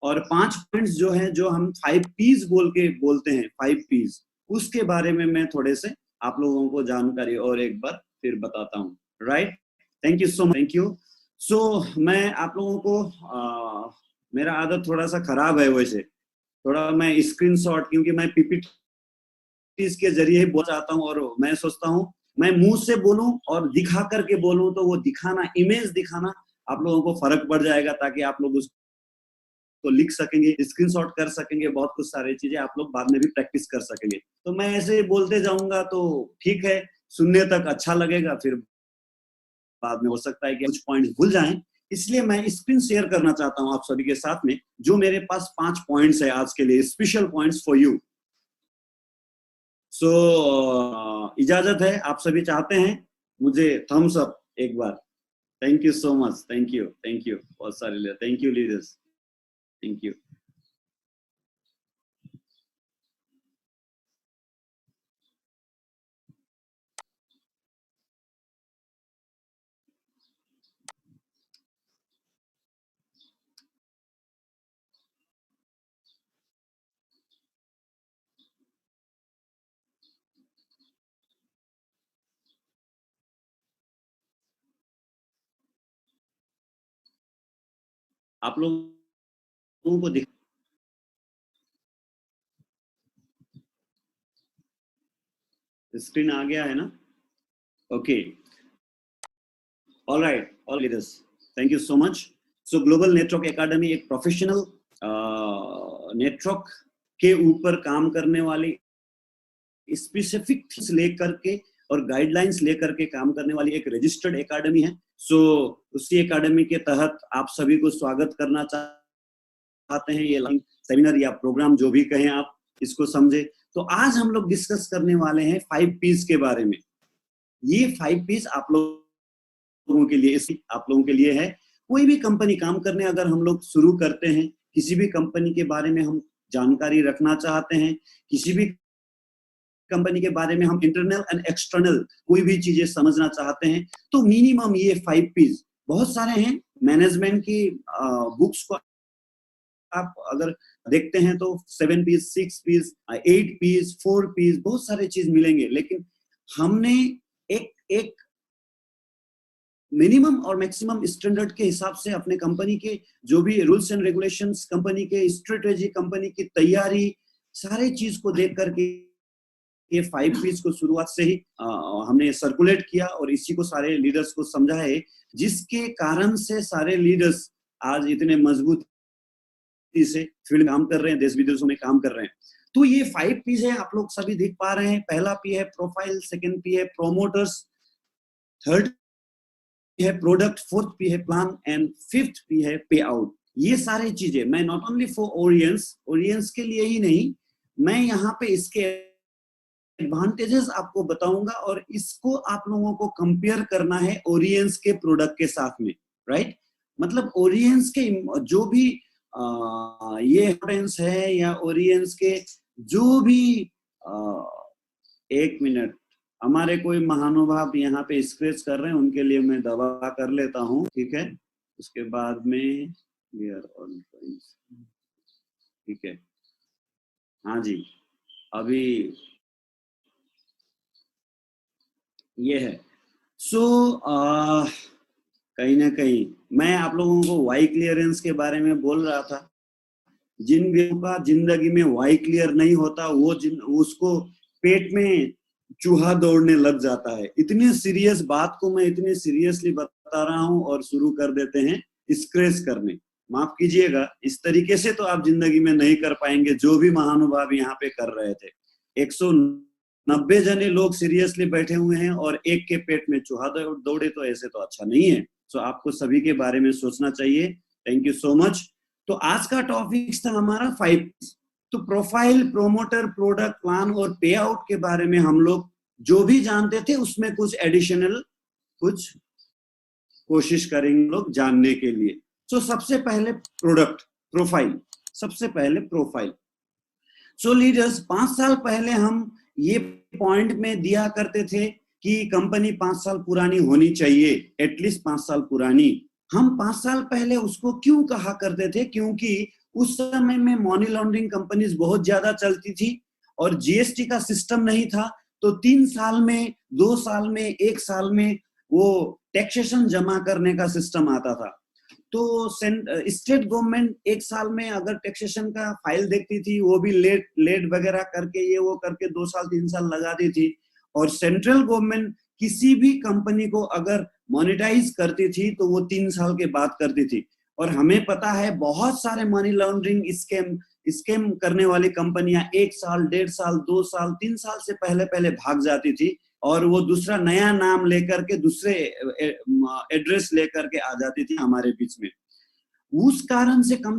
और 5 पॉइंट्स जो है, जो हम 5 पीस बोल के बोलते हैं, 5 पीस, उसके बारे में मैं थोड़े से आप लोगों को जानकारी और एक बार फिर बताता हूँ। Right, thank you so much, thank you. So मैं आप लोगों को मेरा आदत थोड़ा सा खराब है वैसे, थोड़ा मैं स्क्रीनशॉट, क्योंकि मैं पीपीटी के जरिए ही बोल चाहता हूँ, और मैं सोचता हूँ मैं मुंह से बोलूं और दिखा करके बोलूं, तो वो दिखाना, इमेज दिखाना आप लोगों को फर्क पड़ जाएगा, ताकि आप लोग उसको लिख सकेंगे, स्क्रीनशॉट कर सकेंगे, बहुत कुछ सारी चीजें आप लोग बाद में भी प्रैक्टिस कर सकेंगे। तो मैं ऐसे बोलते जाऊंगा तो ठीक है, सुनने तक अच्छा लगेगा, फिर बाद में हो सकता है कि कुछ पॉइंट्स भूल जाएं, इसलिए मैं स्क्रीन शेयर करना चाहता हूं आप सभी के साथ में, जो मेरे पास 5 पॉइंट्स है आज के लिए, स्पेशल पॉइंट्स फॉर यू। सो इजाजत है, आप सभी चाहते हैं मुझे थम्स अप एक बार। Thank you so much, thank you, thank you, बहुत सारे, thank you leaders, thank you. आप लोगों को दिख, स्क्रीन आ गया है ना? Okay, all right, all leaders, thank you so much. So global network academy एक प्रोफेशनल नेटवर्क के ऊपर काम करने वाली, स्पेसिफिक थिंग्स लेकर के और गाइडलाइंस लेकर के काम करने वाली एक रजिस्टर्ड एकेडमी है। सो उसी एकेडमी के तहत आप सभी को स्वागत करना चाहते हैं। ये सेमिनार या प्रोग्राम जो भी कहें आप इसको समझे। तो आज हम लोग डिस्कस करने वाले हैं 5 पीस के बारे में। ये 5 पीस आप लोगों के लिए, आप लोगों के लिए है। कोई भी कंपनी काम करने अगर हम लोग शुरू करते हैं, किसी भी कंपनी के बारे में हम जानकारी रखना चाहते हैं, किसी भी कंपनी के बारे में हम इंटरनल एंड एक्सटर्नल कोई भी चीजें समझना चाहते हैं, तो मिनिमम ये 5 पीस, बहुत सारे हैं मैनेजमेंट की बुक्स को आप अगर देखते हैं तो 7 पीस, 6 पीस, 8 पीस, 4 पीस, बहुत सारे चीज मिलेंगे। लेकिन हमने एक मिनिमम और मैक्सिमम स्टैंडर्ड के हिसाब से अपने कंपनी के जो भी रूल्स एंड रेगुलेशंस, कंपनी के स्ट्रेटेजी, कंपनी की तैयारी, सारे चीज को देख करके ये 5 पीस को शुरुआत से ही हमने सर्कुलेट किया और इसी को सारे लीडर्स को समझा है, जिसके कारण से सारे लीडर्स आज इतने मजबूती से फील्ड काम कर रहे हैं, देश विदेशों में काम कर रहे हैं। तो ये 5 पीस है, आप लोग सभी देख पा रहे हैं। पहला पी है प्रोफाइल, सेकंड पी है प्रोमोटर्स, थर्ड पी है प्रोडक्ट, फोर्थ पी है प्लान एंड फिफ्थ पी है पे आउट। ये सारी चीजें मैं नॉट ओनली फॉर ऑडियंस के लिए ही नहीं, मैं यहाँ पे इसके एडवांटेजेस आपको बताऊंगा और इसको आप लोगों को कंपेयर करना है ओरियंस के प्रोडक्ट के साथ में। राइट, मतलब ओरियंस के जो भी ये इंपॉर्टेंस है, या ओरियंस के जो भी एक मिनट, हमारे कोई महानुभाव यहाँ पे स्क्रैच कर रहे हैं, उनके लिए मैं दवा कर लेता हूँ, ठीक है? उसके बाद में ठीक है, हाँ जी, अभी ये है। सो कहीं ना कहीं मैं आप लोगों को वाई क्लियरेंस के बारे में बोल रहा था। जिन व्यक्तियों का जिंदगी में वाई क्लियर नहीं होता, वो उसको पेट में चूहा दौड़ने लग जाता है। इतनी सीरियस बात को मैं इतनी सीरियसली बता रहा हूँ और शुरू कर देते हैं स्क्रैच करने। माफ कीजिएगा, इस तरीके से तो आप जिंदगी में नहीं कर पाएंगे जो भी महानुभाव यहाँ पे कर रहे थे। 190 जने लोग सीरियसली बैठे हुए हैं और एक के पेट में चूहा दौड़े, तो ऐसे तो अच्छा नहीं है। सो आपको सभी के बारे में सोचना चाहिए। Thank you so much. तो आज का टॉपिक था हमारा 5 पीस। तो प्रोफाइल, प्रोमोटर, प्रोडक्ट, प्लान और पे आउट के बारे में हम लोग जो भी जानते थे, उसमें कुछ एडिशनल कुछ कोशिश करेंगे लोग जानने के लिए। तो सबसे पहले प्रोडक्ट प्रोफाइल, सबसे पहले प्रोफाइल। सो लीडर्स, 5 साल पहले हम ये पॉइंट में दिया करते थे कि कंपनी 5 साल पुरानी होनी चाहिए, एटलीस्ट 5 साल पुरानी। हम 5 साल पहले उसको क्यों कहा करते थे? क्योंकि उस समय में मनी लॉन्ड्रिंग कंपनीज बहुत ज्यादा चलती थी और जीएसटी का सिस्टम नहीं था, तो 3 साल में, 2 साल में, 1 साल में वो टैक्सेशन जमा करने का सिस्टम आता था। तो स्टेट गवर्नमेंट 1 साल में अगर टैक्सेशन का फाइल देखती थी, वो भी लेट वगैरह करके, ये वो करके 2 साल 3 साल लगा दी थी। और सेंट्रल गवर्नमेंट किसी भी कंपनी को अगर मोनेटाइज करती थी तो वो 3 साल के बाद करती थी। और हमें पता है बहुत सारे मनी लॉन्ड्रिंग स्कैम करने वाली कंपनियां 1 साल, 1.5 साल, 2 साल, 3 साल से पहले भाग जाती थी और वो दूसरा नया नाम लेकर के, दूसरे एड्रेस लेकर के आ जाती थी हमारे बीच में। उस कारण से कम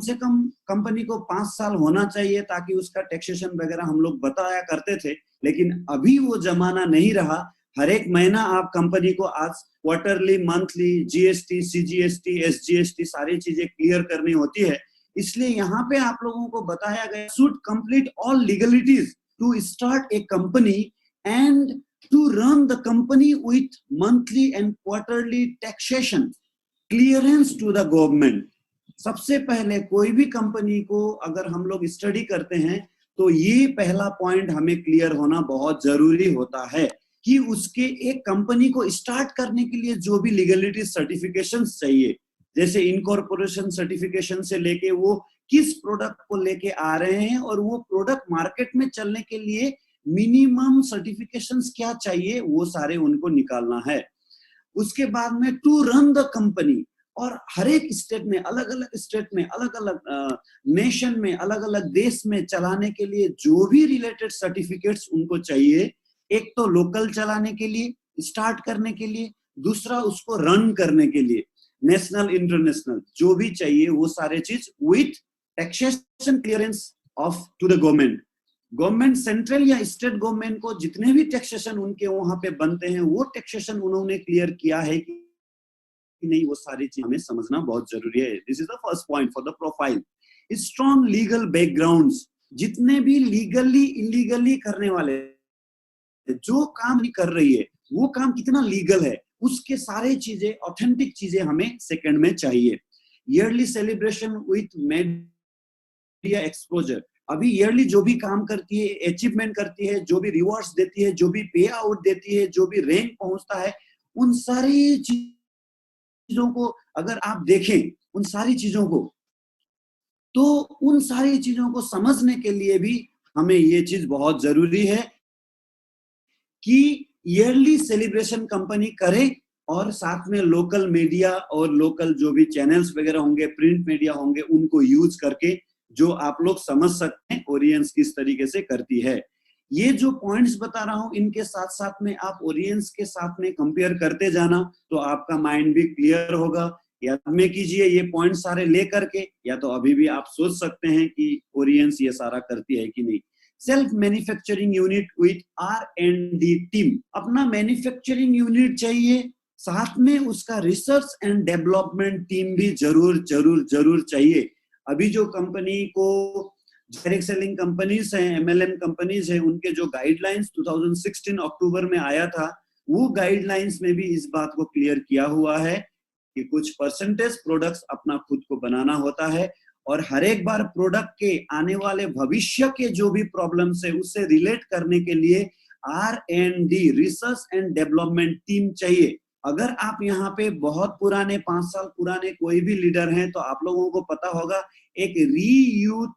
कंपनी को 5 साल होना चाहिए ताकि उसका टैक्सेशन वगैरह हम लोग बताया करते थे, लेकिन अभी वो जमाना नहीं रहा। हर एक महीना आप कंपनी को आज quarterly, monthly, GST, CGST, SGST सारी चीजें क्लियर करनी होती है। इसलिए यहाँ पे आप लोगों को बताया गया should complete all legalities to start a company and to run the company with monthly and quarterly taxation clearance to the government. सबसे पहले कोई भी कंपनी को अगर हम लोग स्टडी करते हैं तो ये पहला पॉइंट हमें क्लियर होना बहुत जरूरी होता है कि उसके एक कंपनी को स्टार्ट करने के लिए जो भी लीगलिटी सर्टिफिकेशंस चाहिए, जैसे इनकॉर्पोरेशन सर्टिफिकेशन से लेके वो किस प्रोडक्ट को लेके आ रहे हैं और वो प्रोडक्ट मार्केट में चलने के लिए मिनिमम सर्टिफिकेशंस क्या चाहिए, वो सारे उनको निकालना है। उसके बाद में टू रन द कंपनी, और हर एक स्टेट में, अलग अलग स्टेट में, अलग अलग नेशन में, अलग अलग देश में चलाने के लिए जो भी रिलेटेड सर्टिफिकेट्स उनको चाहिए, एक तो लोकल चलाने के लिए, स्टार्ट करने के लिए, दूसरा उसको रन करने के लिए, नेशनल, इंटरनेशनल जो भी चाहिए वो सारे चीज with taxation clearance of to the government central या स्टेट गवर्नमेंट को जितने भी टैक्सेशन उनके वहां पे बनते हैं वो टैक्सेशन उन्होंने क्लियर किया है कि नहीं, वो सारी चीज हमें समझना बहुत जरूरी है। This is the first point for the profile. Strong legal backgrounds, जितने भी लीगली इलीगली करने वाले, जो काम नहीं कर रही है वो काम कितना लीगल है, उसके सारे चीजें, ऑथेंटिक चीजें हमें सेकंड में चाहिए। Yearly celebration with media exposure, अभी ईयरली जो भी काम करती है, अचीवमेंट करती है, जो भी रिवॉर्ड्स देती है, जो भी पे आउट देती है, जो भी रैंक पहुंचता है, उन सारी चीजों को अगर आप देखें, उन सारी चीजों को, तो उन सारी चीजों को समझने के लिए भी हमें ये चीज बहुत जरूरी है कि ईयरली सेलिब्रेशन कंपनी करे और साथ में लोकल मीडिया और लोकल जो भी चैनल्स वगैरह होंगे, प्रिंट मीडिया होंगे, उनको यूज करके जो आप लोग समझ सकते हैं ओरिएंस किस तरीके से करती है। ये जो पॉइंट्स बता रहा हूं इनके साथ साथ में आप ओरिएंस के साथ में कंपेयर करते जाना तो आपका माइंड भी क्लियर होगा। याद में कीजिए ये पॉइंट सारे ले करके, या तो अभी भी आप सोच सकते हैं कि ओरिएंस ये सारा करती है कि नहीं। Self manufacturing unit with R&D team, अपना मैन्युफैक्चरिंग यूनिट चाहिए, साथ में उसका रिसर्च एंड डेवलपमेंट टीम भी जरूर चाहिए। अभी जो कंपनी को डायरेक्ट सेलिंग कंपनीज हैं, MLM कंपनीज हैं, उनके जो गाइडलाइंस 2016 अक्टूबर में आया था, वो गाइडलाइंस में भी इस बात को क्लियर किया हुआ है कि कुछ परसेंटेज प्रोडक्ट्स अपना खुद को बनाना होता है और हर एक बार प्रोडक्ट के आने वाले भविष्य के जो भी प्रॉब्लम्स है उससे रिलेट करने के लिए R&D, research and development team चाहिए। अगर आप यहाँ पे बहुत पुराने, 5 साल पुराने कोई भी लीडर हैं तो आप लोगों को पता होगा एक रीयूथ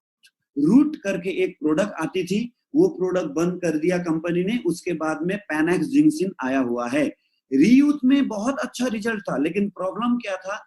रूट करके एक प्रोडक्ट आती थी, वो प्रोडक्ट बंद कर दिया कंपनी ने, उसके बाद में पैनेक्स जिंक्सिन आया हुआ है। रीयूथ में बहुत अच्छा रिजल्ट था, लेकिन प्रॉब्लम क्या था,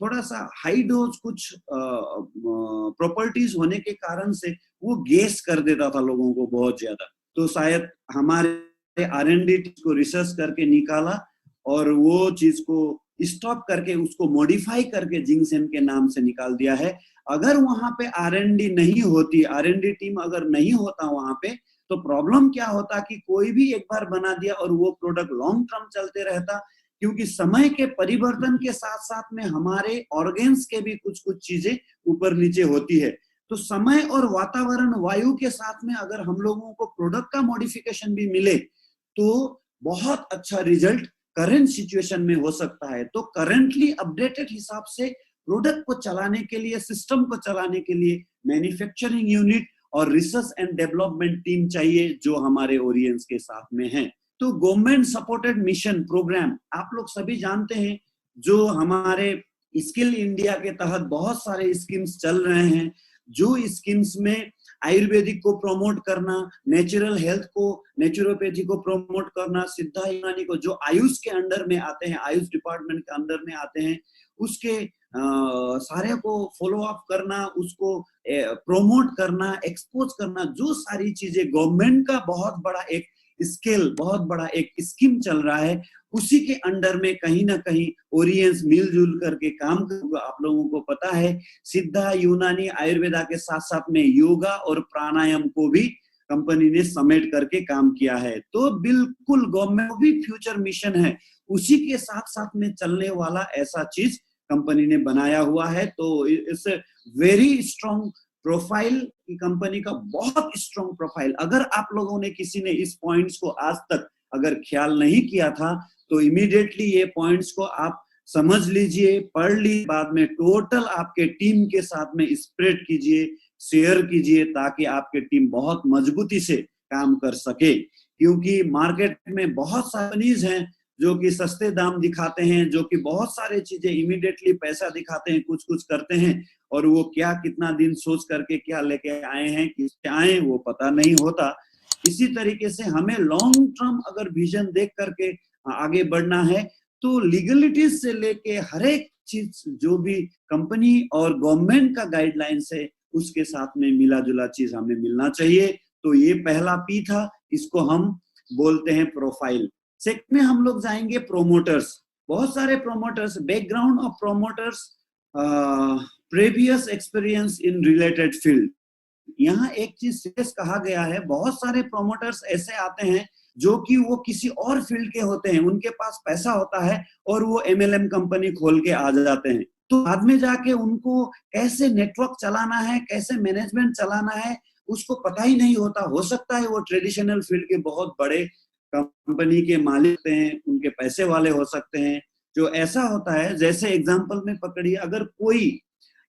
थोड़ा सा हाई डोज कुछ प्रॉपर्टीज होने के कारण से वो गैस कर देता था लोगों को बहुत ज्यादा। तो शायद हमारे R&D को रिसर्च करके निकाला और वो चीज को स्टॉप करके उसको मॉडिफाई करके जिंक्सन के नाम से निकाल दिया है। अगर वहां पे R&D नहीं होती, R&D टीम अगर नहीं होता वहां पे, तो प्रॉब्लम क्या होता कि कोई भी एक बार बना दिया और वो प्रोडक्ट लॉन्ग टर्म चलते रहता, क्योंकि समय के परिवर्तन के साथ साथ में हमारे ऑर्गेन्स के भी कुछ चीजें ऊपर नीचे होती है। तो समय और वातावरण, वायु के साथ में अगर हम लोगों को प्रोडक्ट का मॉडिफिकेशन भी मिले तो बहुत अच्छा रिजल्ट करंट सिचुएशन में हो सकता है। तो करंटली अपडेटेड हिसाब से प्रोडक्ट को चलाने के लिए, सिस्टम को चलाने के लिए मैन्युफैक्चरिंग यूनिट और रिसर्च एंड डेवलपमेंट टीम चाहिए, जो हमारे ओरियंस के साथ में है। तो गवर्नमेंट सपोर्टेड मिशन प्रोग्राम आप लोग सभी जानते हैं, जो हमारे स्किल इंडिया के तहत बहुत सारे स्कीम्स चल रहे हैं, जो स्कीम्स में आयुर्वेदिक को प्रमोट करना, नेचुरल हेल्थ को, नेचुरोपैथी को प्रमोट करना, सिद्धा यूनानी को, जो आयुष के अंडर में आते हैं, आयुष डिपार्टमेंट के अंदर में आते हैं, उसके सारे को फॉलो अप करना, उसको प्रोमोट करना, एक्सपोज करना, जो सारी चीजें गवर्नमेंट का बहुत बड़ा एक स्केल, बहुत बड़ा एक स्कीम चल रहा है, उसी के अंडर में कहीं ना कहीं ओरियंस मिलजुल करके काम कर। आप लोगों को पता है, सिद्धा यूनानी आयुर्वेदा के साथ साथ में योगा और प्राणायाम को भी कंपनी ने समेट करके काम किया है। तो बिल्कुल गवर्नमेंट भी फ्यूचर मिशन है, उसी के साथ साथ में चलने वाला ऐसा चीज कंपनी ने बनाया हुआ है। तो इट्स वेरी स्ट्रॉन्ग प्रोफाइल की कंपनी का, बहुत स्ट्रॉन्ग प्रोफाइल। अगर आप लोगों ने, किसी ने इस पॉइंट्स को आज तक अगर ख्याल नहीं किया था, तो इमीडिएटली ये पॉइंट्स को आप समझ लीजिए, पढ़ लीजिए, बाद में टोटल आपके टीम के साथ में स्प्रेड कीजिए, शेयर कीजिए, ताकि आपके टीम बहुत मजबूती से काम कर सके। क्योंकि मार्केट में बहुत सारे कंपनीज हैं जो कि सस्ते दाम दिखाते हैं, जो कि बहुत सारे चीजें इमीडिएटली पैसा दिखाते हैं, कुछ कुछ करते हैं, और वो क्या कितना दिन सोच करके क्या लेके आए हैं, किससे आए वो पता नहीं होता। इसी तरीके से हमें लॉन्ग टर्म अगर विजन देख करके आगे बढ़ना है, तो लीगलिटीज से लेके हर एक चीज जो भी कंपनी और गवर्नमेंट का गाइडलाइंस है, उसके साथ में मिला जुला चीज हमें मिलना चाहिए। तो ये पहला पी था, इसको हम बोलते हैं प्रोफाइल। सेकंड में हम लोग जाएंगे प्रोमोटर्स। बहुत सारे promoters, background of promoters, previous experience in related field. यहाँ एक चीज सीरियस कहा गया है, बहुत सारे प्रोमोटर्स ऐसे आते हैं जो कि वो किसी और फील्ड के होते हैं, उनके पास पैसा होता है और वो एमएलएम कंपनी खोल के आ जाते हैं। तो बाद में जाके उनको कैसे नेटवर्क चलाना है, कैसे मैनेजमेंट चलाना है, उसको पता ही नहीं होता। हो सकता है वो ट्रेडिशनल फील्ड के बहुत बड़े कंपनी के मालिक हैं, उनके पैसे वाले हो सकते हैं। जो ऐसा होता है, जैसे एग्जांपल में पकड़िए, अगर कोई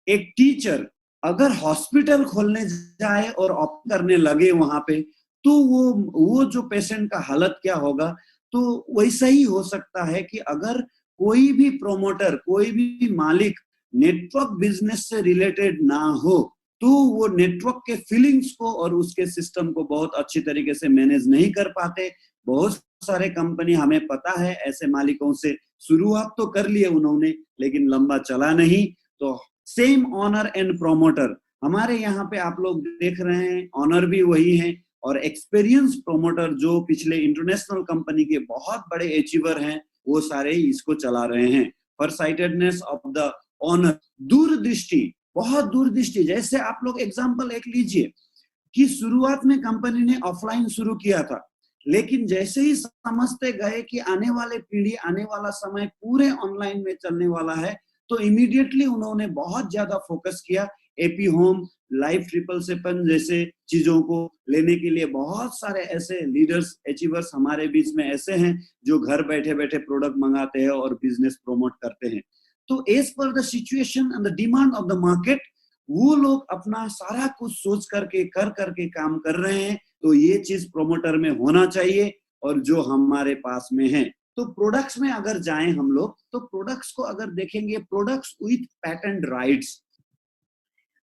एक टीचर अगर हॉस्पिटल खोलने जाए और ऑपरेट करने लगे वहां पे, तो वो जो पेशेंट का हालत क्या होगा। तो वैसा ही हो सकता है कि अगर कोई भी प्रोमोटर, कोई भी मालिक नेटवर्क बिजनेस से रिलेटेड ना हो, तो वो नेटवर्क के फीलिंग्स को और उसके सिस्टम को बहुत अच्छी तरीके से मैनेज नहीं कर पाते। बहुत सारे कंपनी, हमें पता है, ऐसे मालिकों से शुरुआत तो कर लिए उन्होंने, लेकिन लंबा चला नहीं। तो सेम ऑनर एंड प्रोमोटर, हमारे यहाँ पे आप लोग देख रहे हैं, ऑनर भी वही है, और एक्सपीरियंस प्रोमोटर जो पिछले इंटरनेशनल कंपनी के बहुत बड़े अचीवर हैं, वो सारे इसको चला रहे हैं। फॉरसाइटेडनेस ऑफ द ऑनर, दूरदृष्टि, बहुत दूरदृष्टि। जैसे आप लोग एग्जांपल एक लीजिए कि शुरुआत में कंपनी ने ऑफलाइन शुरू किया था, लेकिन जैसे ही समझते गए कि आने वाले पीढ़ी, आने वाला समय पूरे ऑनलाइन में चलने वाला है, तो इमीडिएटली उन्होंने बहुत ज्यादा फोकस किया। एपी होम, लाइफ 777 जैसे चीजों को लेने के लिए बहुत सारे ऐसे लीडर्स, अचीवर्स हमारे बीच में ऐसे हैं जो घर बैठे बैठे प्रोडक्ट मंगाते हैं और बिजनेस प्रोमोट करते हैं। तो as per the situation and the demand of the market, वो लोग अपना सारा कुछ सोच करके कर करके काम कर रहे हैं। तो ये चीज प्रोमोटर में होना चाहिए, और जो हमारे पास में है। तो प्रोडक्ट्स में अगर जाएं हम लोग, तो प्रोडक्ट्स को अगर देखेंगे, प्रोडक्ट्स विथ पेटेंट राइट्स,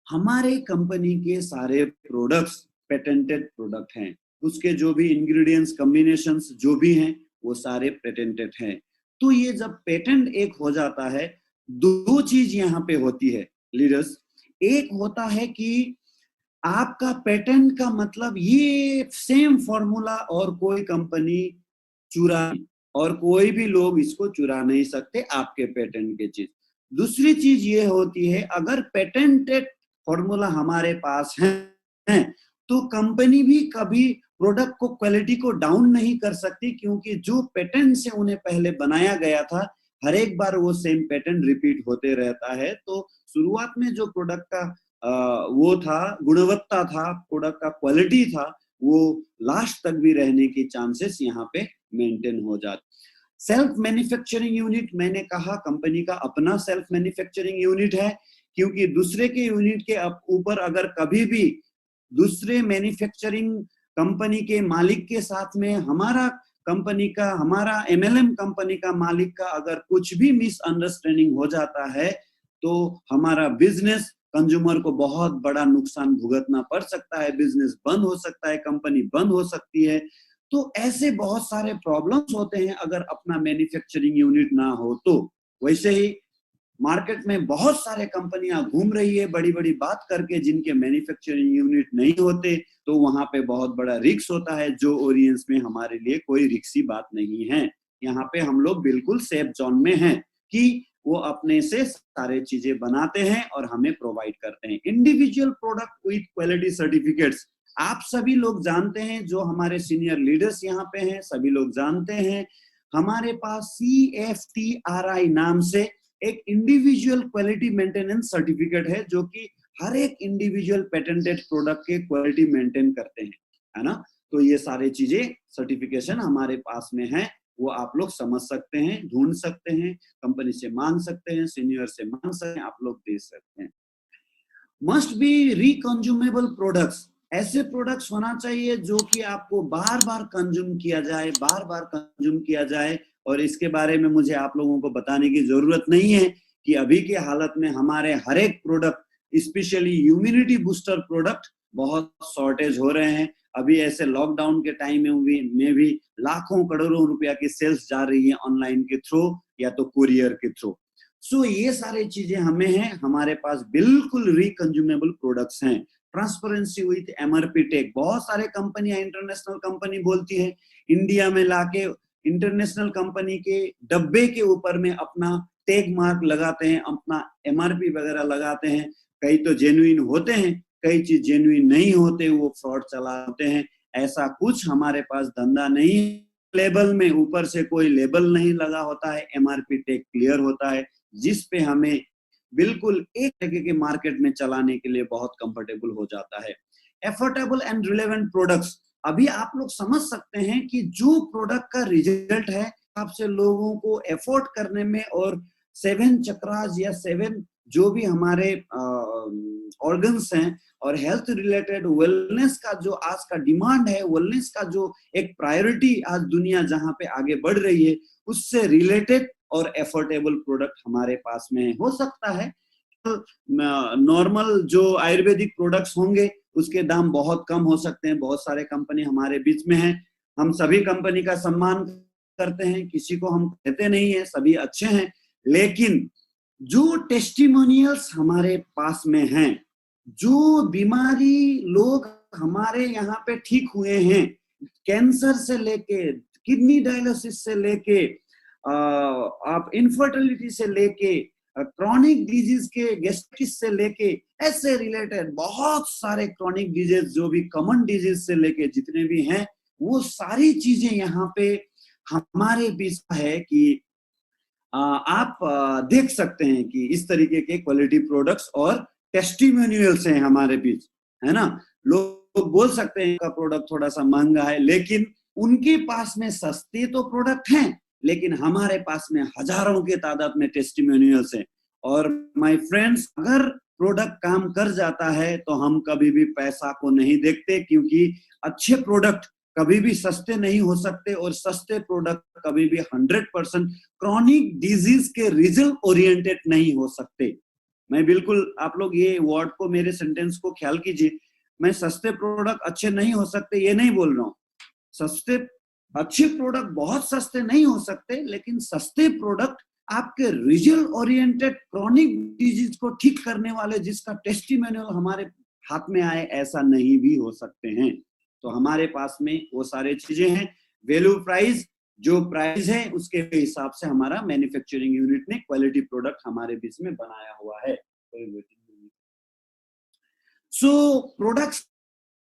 हमारे कंपनी के सारे प्रोडक्ट्स पेटेंटेड प्रोडक्ट हैं। उसके जो भी इंग्रेडिएंट्स, कॉम्बिनेशंस जो भी हैं, वो सारे पेटेंटेड हैं। तो ये जब पेटेंट एक हो जाता है, दो चीज यहाँ पे होती है लीडर्स। एक होता है कि आपका पेटेंट का मतलब ये सेम फॉर्मूला और कोई कंपनी चुरा, और कोई भी लोग इसको चुरा नहीं सकते आपके पेटेंट के चीज। दूसरी चीज ये होती है, अगर पेटेंटेड फॉर्मूला हमारे पास है, तो कंपनी भी कभी प्रोडक्ट को, क्वालिटी को डाउन नहीं कर सकती, क्योंकि जो पेटेंट से उन्हें पहले बनाया गया था, हर एक बार वो सेम पेटेंट रिपीट होते रहता है। तो शुरुआत में जो प्रोडक्ट का वो था, गुणवत्ता था, प्रोडक्ट का क्वालिटी था, वो लास्ट तक भी रहने की चांसेस यहाँ पे मेंटेन हो जाते। सेल्फ मैन्युफैक्चरिंग यूनिट, मैंने कहा कंपनी का अपना सेल्फ मैन्युफैक्चरिंग यूनिट है, क्योंकि दूसरे के यूनिट के ऊपर अगर कभी भी दूसरे मैन्युफैक्चरिंग कंपनी के मालिक के साथ में हमारा कंपनी का, हमारा एमएलएम कंपनी का मालिक का अगर कुछ भी मिसअंडरस्टैंडिंग हो जाता है तो हमारा बिजनेस, कंज्यूमर को बहुत बड़ा नुकसान भुगतना पड़ सकता है, बिजनेस बंद हो सकता है, कंपनी बंद हो सकती है। तो ऐसे बहुत सारे प्रॉब्लम्स होते हैं अगर अपना मैन्युफैक्चरिंग यूनिट ना हो तो। वैसे ही मार्केट में बहुत सारे कंपनियां घूम रही है बड़ी बड़ी बात करके, जिनके मैन्युफैक्चरिंग यूनिट नहीं होते, तो वहां पे बहुत बड़ा रिस्क होता है, जो ओरियंस में हमारे लिए कोई रिस्की बात नहीं है। यहाँ पे हम लोग बिल्कुल सेफ जोन में हैं कि वो अपने से सारे चीजें बनाते हैं और हमें प्रोवाइड करते हैं। Individual product with quality certificates, आप सभी लोग जानते हैं, जो हमारे सीनियर लीडर्स यहाँ पे हैं सभी लोग जानते हैं, हमारे पास CFTRI नाम से एक इंडिविजुअल क्वालिटी मेंटेनेंस सर्टिफिकेट है, जो कि हर एक इंडिविजुअल पेटेंटेड प्रोडक्ट के क्वालिटी मेंटेन करते हैं, है ना। तो ये सारी चीजें सर्टिफिकेशन हमारे पास में है, वो आप लोग समझ सकते हैं, ढूंढ सकते हैं, कंपनी से मांग सकते हैं, सीनियर से मांग सकते हैं, आप लोग दे सकते हैं। मस्ट बी रिकंज्यूमेबल प्रोडक्ट्स, ऐसे प्रोडक्ट्स होना चाहिए जो कि आपको बार बार कंज्यूम किया जाए, बार बार कंज्यूम किया जाए। और इसके बारे में मुझे आप लोगों को बताने की जरूरत नहीं है कि अभी के हालत में हमारे हर एक product, specially immunity booster product, बहुत शॉर्टेज हो रहे हैं। अभी ऐसे लॉकडाउन के टाइम में भी लाखों करोड़ों रुपया की सेल्स जा रही है ऑनलाइन के थ्रू या तो कुरियर के थ्रू। सो ये सारी चीजें हमें हैं, हमारे पास बिल्कुल रिकंज्यूमेबल प्रोडक्ट्स हैं। ट्रांसपेरेंसी विथ MRP टैग, बहुत सारे कंपनियां इंटरनेशनल कंपनी बोलती है, इंडिया में लाके इंटरनेशनल कंपनी के डब्बे के ऊपर में अपना टैग मार्क लगाते हैं, अपना MRP वगैरह लगाते हैं। कई तो जेन्युइन होते हैं, कई चीज जेन्युइन नहीं होते, वो फ्रॉड चलाते हैं। ऐसा कुछ हमारे पास धंधा नहीं। लेबल में ऊपर से कोई लेबल नहीं लगा होता है, MRP टैग क्लियर होता है, जिस पे हमें बिल्कुल एक तरीके के मार्केट में चलाने के लिए बहुत कंफर्टेबल हो जाता है। एफोर्डेबल एंड रिलेवेंट प्रोडक्ट्स, अभी आप लोग समझ सकते हैं कि जो प्रोडक्ट का रिजल्ट है आपसे लोगों को एफोर्ड करने में, और 7 चक्रास या 7 जो भी हमारे ऑर्गन्स हैं और हेल्थ रिलेटेड वेलनेस का जो आज का डिमांड है, वेलनेस का जो एक प्रायोरिटी आज दुनिया जहां पे आगे बढ़ रही है, उससे रिलेटेड और एफोर्डेबल प्रोडक्ट हमारे पास में हो सकता है। नॉर्मल जो आयुर्वेदिक प्रोडक्ट्स होंगे उसके दाम बहुत कम हो सकते हैं। बहुत सारे कंपनी हमारे बीच में हैं, हम सभी कंपनी का सम्मान करते हैं, किसी को हम कहते नहीं है, सभी अच्छे हैं। लेकिन जो टेस्टिमोनियल्स हमारे पास में हैं, जो बीमारी लोग हमारे यहाँ पे ठीक हुए हैं, कैंसर से लेके, किडनी डायलिसिस से लेके, आप इनफर्टिलिटी से लेके, क्रॉनिक डिजीज के, गैस्ट्रिटिस से लेके, ऐसे रिलेटेड बहुत सारे क्रॉनिक डिजीज, जो भी कॉमन डिजीज से लेके जितने भी हैं, वो सारी चीजें यहाँ पे हमारे बीच है कि आप देख सकते हैं कि इस तरीके के क्वालिटी प्रोडक्ट्स और टेस्टिमोनियल्स हैं हमारे बीच, है ना। लोग बोल सकते हैं का प्रोडक्ट थोड़ा सा महंगा है, लेकिन उनके पास में सस्ते तो प्रोडक्ट हैं, लेकिन हमारे पास में हजारों के तादाद में टेस्टिमोनियल्स हैं। और माय फ्रेंड्स, अगर प्रोडक्ट काम कर जाता है तो हम कभी भी पैसा को नहीं देखते, क्योंकि अच्छे प्रोडक्ट कभी भी सस्ते नहीं हो सकते, और सस्ते प्रोडक्ट कभी भी 100% क्रॉनिक डिजीज के रिजल्ट ओरिएंटेड नहीं हो सकते। मैं बिल्कुल, आप लोग ये वर्ड को, मेरे सेंटेंस को ख्याल कीजिए, मैं सस्ते प्रोडक्ट अच्छे नहीं हो सकते ये नहीं बोल रहा हूँ। सस्ते अच्छे प्रोडक्ट बहुत सस्ते नहीं हो सकते, लेकिन सस्ते प्रोडक्ट आपके रिजल्ट ओरिएंटेड क्रॉनिक डिजीज को ठीक करने वाले, जिसका टेस्टिमोनियल हमारे हाथ में आए, ऐसा नहीं भी हो सकते हैं। तो हमारे पास में वो सारे चीजें हैं। वैल्यू प्राइस, जो प्राइस है उसके हिसाब से हमारा मैन्युफैक्चरिंग यूनिट ने क्वालिटी प्रोडक्ट हमारे बीच में बनाया हुआ है। सो प्रोडक्ट्स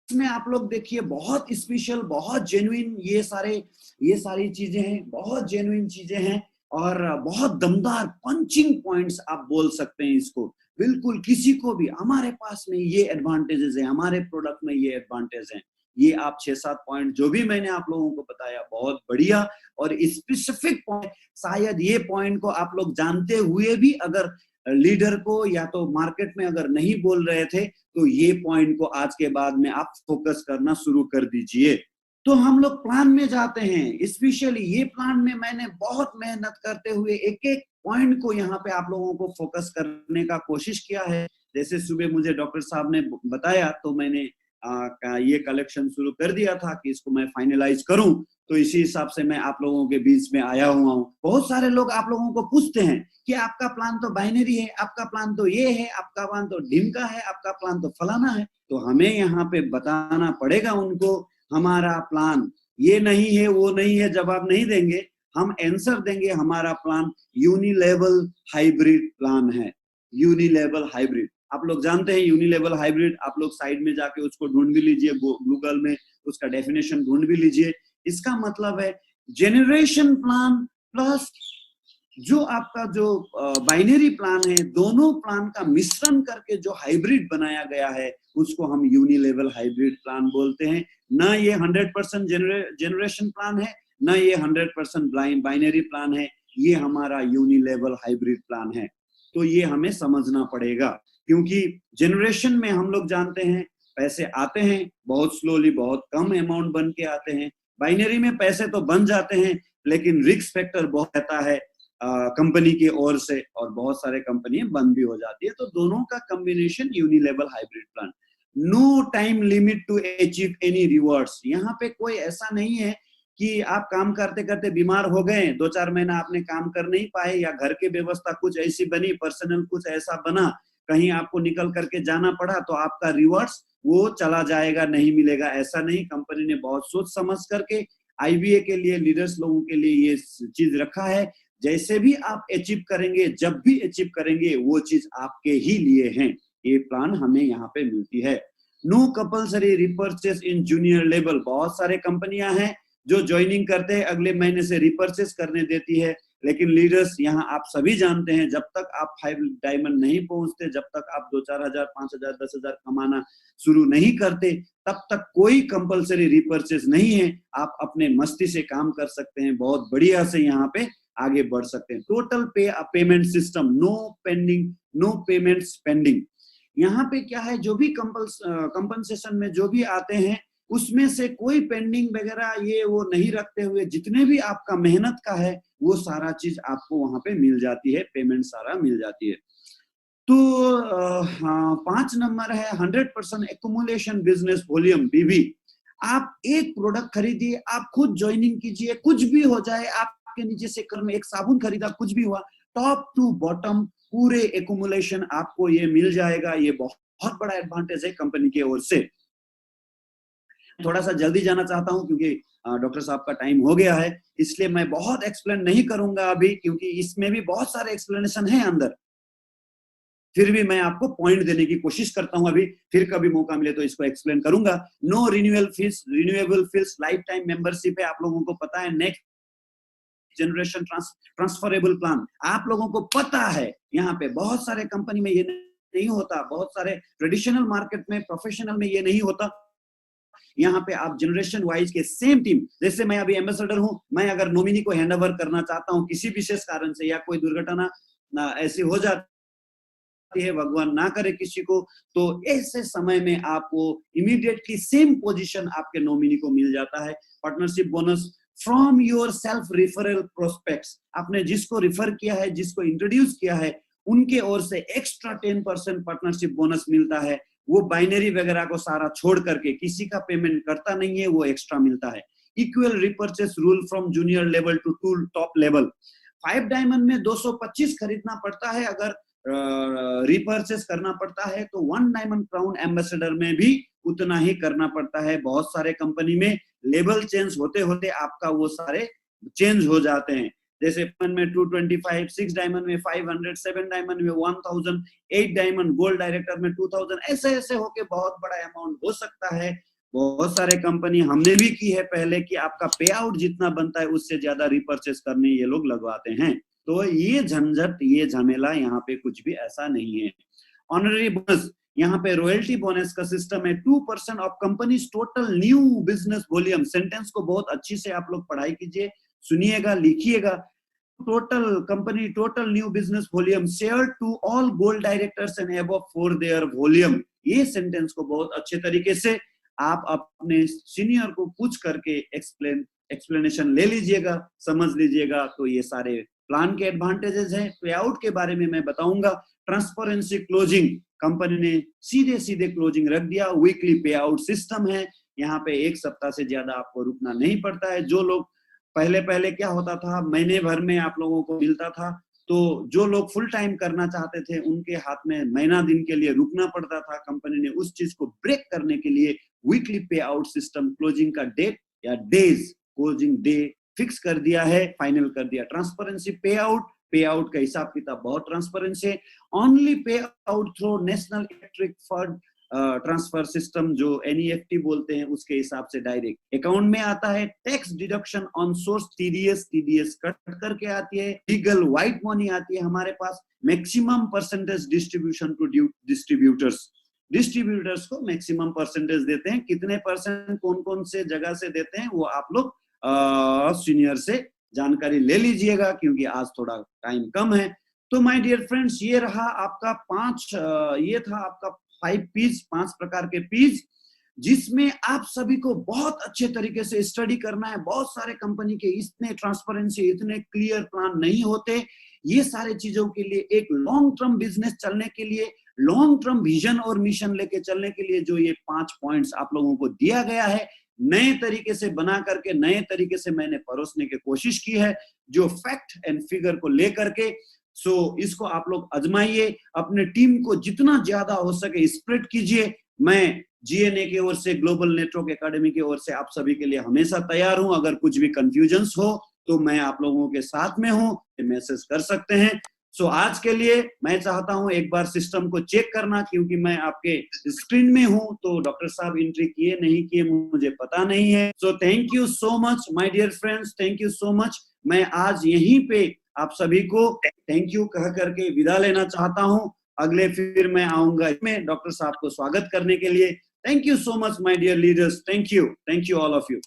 में आप लोग देखिए, बहुत स्पेशल, बहुत जेन्युइन, ये सारी चीजें हैं, बहुत जेन्युइन चीजें हैं, और बहुत दमदार पंचिंग पॉइंट्स आप बोल सकते हैं इसको। बिल्कुल किसी को भी, हमारे पास में ये एडवांटेजेस है, हमारे प्रोडक्ट में ये एडवांटेज है, ये आप 6-7 पॉइंट जो भी मैंने आप लोगों को बताया बहुत बढ़िया, और स्पेसिफिक पॉइंट, शायद ये पॉइंट को आप लोग जानते हुए भी अगर लीडर को या तो मार्केट में अगर नहीं बोल रहे थे, तो ये पॉइंट को आज के बाद में आप फोकस करना शुरू कर दीजिए। तो हम लोग प्लान में जाते हैं, स्पेशली ये प्लान में मैंने बहुत मेहनत करते हुए एक एक पॉइंट को यहाँ पे आप लोगों को फोकस करने का कोशिश किया है। जैसे सुबह मुझे डॉक्टर साहब ने बताया तो मैंने ये कलेक्शन शुरू कर दिया था कि इसको मैं फाइनलाइज करूं, तो इसी हिसाब से मैं आप लोगों के बीच में आया हुआ हूं। बहुत सारे लोग आप लोगों को पूछते हैं कि आपका प्लान तो बाइनरी है, आपका प्लान तो ये है, आपका प्लान तो ढिमका है, आपका प्लान तो फलाना है। तो हमें यहाँ पे बताना पड़ेगा उनको, हमारा प्लान ये नहीं है वो नहीं है जवाब नहीं देंगे, हम आंसर देंगे। हमारा प्लान यूनिलेवल हाइब्रिड प्लान है। यूनिलेवल हाइब्रिड आप लोग जानते हैं, यूनिलेवल हाइब्रिड आप लोग साइड में जाके उसको ढूंढ भी लीजिए, गूगल में उसका डेफिनेशन ढूंढ भी लीजिए। इसका मतलब है जेनरेशन प्लान प्लस जो आपका जो बाइनरी प्लान है, दोनों प्लान का मिश्रण करके जो हाइब्रिड बनाया गया है उसको हम यूनिलेवल हाइब्रिड प्लान बोलते हैं। ना ये 100% जेनरेशन प्लान है, ना ये 100% बाइनरी प्लान है, ये हमारा यूनिलेवल हाइब्रिड प्लान है। तो ये हमें समझना पड़ेगा, क्योंकि जनरेशन में हम लोग जानते हैं पैसे आते हैं बहुत स्लोली, बहुत कम अमाउंट बन के आते हैं। बाइनरी में पैसे तो बन जाते हैं लेकिन रिस्क फैक्टर बहुत रहता है कंपनी की ओर से, और बहुत सारे कंपनी बंद भी हो जाती है। तो दोनों का combination unilevel hybrid plan. No time limit to achieve any rewards. यहाँ पे कोई ऐसा नहीं है कि आप काम करते करते बीमार हो गए, 2-4 महीना आपने काम कर नहीं पाए, या घर की व्यवस्था कुछ ऐसी बनी, पर्सनल कुछ ऐसा बना, कहीं आपको निकल करके जाना पड़ा, तो आपका रिवॉर्ड्स वो चला जाएगा, नहीं मिलेगा, ऐसा नहीं। कंपनी ने बहुत सोच समझ करके आईबीए के लिए, लीडर्स लोगों के लिए ये चीज रखा है। जैसे भी आप अचीव करेंगे, जब भी अचीव करेंगे, वो चीज आपके ही लिए हैं। ये प्लान हमें यहाँ पे मिलती है। No compulsory repurchase in junior level. बहुत सारे कंपनियां हैं जो ज्वाइनिंग करते हैं अगले महीने से रिपर्चेस करने देती है, लेकिन लीडर्स यहाँ आप सभी जानते हैं, जब तक आप 5 डायमंड नहीं पहुंचते, जब तक आप 2-4 हजार, 5 हजार, 10 हजार कमाना शुरू नहीं करते, तब तक कोई कंपल्सरी रिपर्चेस नहीं है। आप अपने मस्ती से काम कर सकते हैं, बहुत बढ़िया से यहाँ पे आगे बढ़ सकते हैं। Total payment system, no pending, no payments pending. यहाँ पे क्या है, जो भी कंपनसेशन में जो भी आते हैं उसमें से कोई पेंडिंग वगैरह ये वो नहीं रखते हुए, जितने भी आपका मेहनत का है वो सारा चीज आपको वहां पे मिल जाती है, पेमेंट सारा मिल जाती है। तो 5 नंबर है 100% एक्युमुलेशन बिजनेस वॉल्यूम, बीबी। आप एक प्रोडक्ट खरीदिए, आप खुद ज्वाइनिंग कीजिए, कुछ भी हो जाए, आपके नीचे से कर में एक साबुन खरीदा, कुछ भी हुआ, टॉप टू बॉटम पूरे एक्युमुलेशन आपको ये मिल जाएगा। ये बहुत बड़ा एडवांटेज है कंपनी की ओर से। थोड़ा सा जल्दी जाना चाहता हूं क्योंकि डॉक्टर साहब का टाइम हो गया है, इसलिए मैं बहुत एक्सप्लेन नहीं करूंगा अभी, क्योंकि इसमें भी बहुत सारे एक्सप्लेनेशन है अंदर। फिर भी मैं आपको पॉइंट देने की कोशिश करता हूं, अभी फिर कभी मौका मिले तो इसको एक्सप्लेन करूंगा। No renewable fees, life time membership है, आप लोगों को पता है। नेक्स्ट जनरेशन ट्रांसफरेबल प्लान, आप लोगों को पता है। यहाँ पे बहुत सारे कंपनी में ये नहीं होता, बहुत सारे ट्रेडिशनल मार्केट में, प्रोफेशनल में ये नहीं होता। यहाँ पे आप जनरेशन वाइज के सेम टीम, जैसे मैं अभी एम्बेसडर हूं, मैं अगर नॉमिनी को हैंड ओवर करना चाहता हूं किसी विशेष कारण से, या कोई दुर्घटना ऐसी हो जाती है, भगवान ना करे किसी को, तो ऐसे समय में आपको इमीडिएटली सेम पोजीशन आपके नॉमिनी को मिल जाता है। Partnership bonus from your self referral prospects, आपने जिसको रिफर किया है, जिसको इंट्रोड्यूस किया है, उनके ओर से एक्स्ट्रा 10% पार्टनरशिप बोनस मिलता है। वो बाइनरी वगैरह को सारा छोड़ करके, किसी का पेमेंट करता नहीं है, वो एक्स्ट्रा मिलता है। Equal repurchase rule from junior level to top level. 5 diamond में 225 खरीदना पड़ता है, अगर रिपर्चेस करना पड़ता है तो 1 डायमंड क्राउन एम्बेसडर में भी उतना ही करना पड़ता है। बहुत सारे कंपनी में लेवल चेंज होते होते आपका वो सारे चेंज हो जाते हैं। जैसे में 225, 6 डायमंड में 500, 7 डायमंड में 1000, 8 डायमंड गोल्ड डायरेक्टर में 2000, ऐसे ऐसे होके बहुत बड़ा अमाउंट हो सकता है। बहुत सारे कंपनी हमने भी की है पहले, कि आपका पे आउट जितना बनता है उससे ज्यादा रिपर्चेस करने ये लोग लगवाते हैं। तो ये झंझट, ये झमेला यहाँ पे कुछ भी ऐसा नहीं है। ऑनररी बोनस, यहाँ पे रॉयल्टी बोनस का सिस्टम है। 2% of companies total new business volume. Sentence को बहुत अच्छी से आप लोग पढ़ाई कीजिए, सुनिएगा, लिखिएगा। total new business volume shared to all gold directors and above for their volume। ये सेंटेंस को बहुत अच्छे तरीके से आप अपने सीनियर को पूछ करके एक्सप्लेनेशन ले लीजिएगा, समझ लीजिएगा। तो ये सारे प्लान के एडवांटेजेस हैं। पे आउट के बारे में मैं बताऊंगा। ट्रांसपेरेंसी क्लोजिंग, कंपनी ने सीधे सीधे क्लोजिंग रख दिया। वीकली पे आउट सिस्टम है, यहाँ पे 1 सप्ताह से ज्यादा आपको रुकना नहीं पड़ता है। जो लोग पहले क्या होता था, महीने भर में आप लोगों को मिलता था, तो जो लोग फुल टाइम करना चाहते थे उनके हाथ में महीना दिन के लिए रुकना पड़ता था। कंपनी ने उस चीज को ब्रेक करने के लिए वीकली पे आउट सिस्टम, क्लोजिंग का डेट या डेज, क्लोजिंग डे फिक्स कर दिया है, फाइनल कर दिया। ट्रांसपेरेंसी पे आउट का हिसाब किताब बहुत ट्रांसपेरेंसी है। Only pay out through national electric fund transfer system, जो NEFT बोलते हैं, उसके हिसाब से डायरेक्ट अकाउंट में आता है। Tax deduction on source TDS cut करके आती है। लीगल व्हाइट मनी आती है हमारे पास। Maximum percentage distribution to distributors को मैक्सिमम परसेंटेज देते हैं। कितने परसेंट कौन कौन से जगह से देते हैं वो आप लोग सीनियर से जानकारी ले लीजिएगा, क्योंकि आज थोड़ा टाइम कम है। तो माय डियर फ्रेंड्स, ये रहा आपका 5 पीस, 5 प्रकार के पीस, जिसमें आप सभी को बहुत अच्छे तरीके से स्टडी करना है। बहुत सारे कंपनी के इतने ट्रांसपेरेंसी, इतने क्लियर प्लान नहीं होते। ये सारे चीजों के लिए, एक लॉन्ग टर्म बिजनेस चलने के लिए, लॉन्ग टर्म विजन और मिशन लेके चलने के लिए, जो ये 5 पॉइंट्स आप लोगों को दिया गया है, नए तरीके से बना करके, नए तरीके से मैंने परोसने की कोशिश की है, जो फैक्ट एंड फिगर को लेकर के। सो इसको आप लोग आजमाइए, अपने टीम को जितना ज्यादा हो सके स्प्रेड कीजिए। मैं GNA की ओर से, ग्लोबल नेटवर्क एकेडमी की ओर से आप सभी के लिए हमेशा तैयार हूं। अगर कुछ भी कंफ्यूजन्स हो तो मैं आप लोगों के साथ में हूं, मैसेज कर सकते हैं। सो आज के लिए मैं चाहता हूं एक बार सिस्टम को चेक करना, क्योंकि मैं आपके स्क्रीन में हूं, तो डॉक्टर साहब एंट्री किए नहीं किए मुझे पता नहीं है। So thank you so much my dear friends, thank you so much. मैं आज यहीं पे आप सभी को थैंक यू कह करके विदा लेना चाहता हूं। अगले फिर मैं आऊंगा इसमें डॉक्टर साहब को स्वागत करने के लिए। Thank you so much my dear leaders, thank you all of you.